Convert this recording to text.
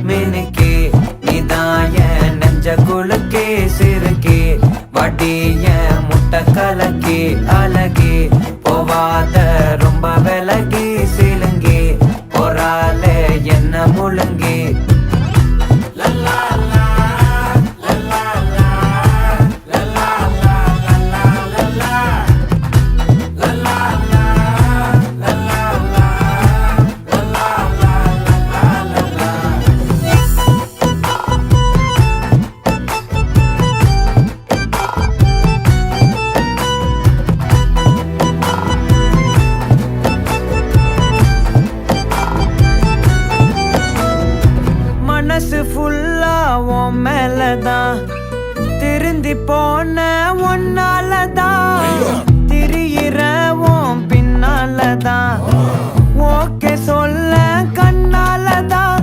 மினுக்கே நீதாய நெஞ்ச குலுக்கே சிறுக்கே வடிய முட்டை கலக்கே அழகே போவாத ரொம்ப விலகி சிலுங்கி பொறால என்ன முழுங்கி மனசு ஃபுல்லா உன் மேலதான் திருந்தி போன ஒன்னாலதான் திரியிற உன் பின்னாலதான் ஓகே சொல்ல கண்ணாலதான்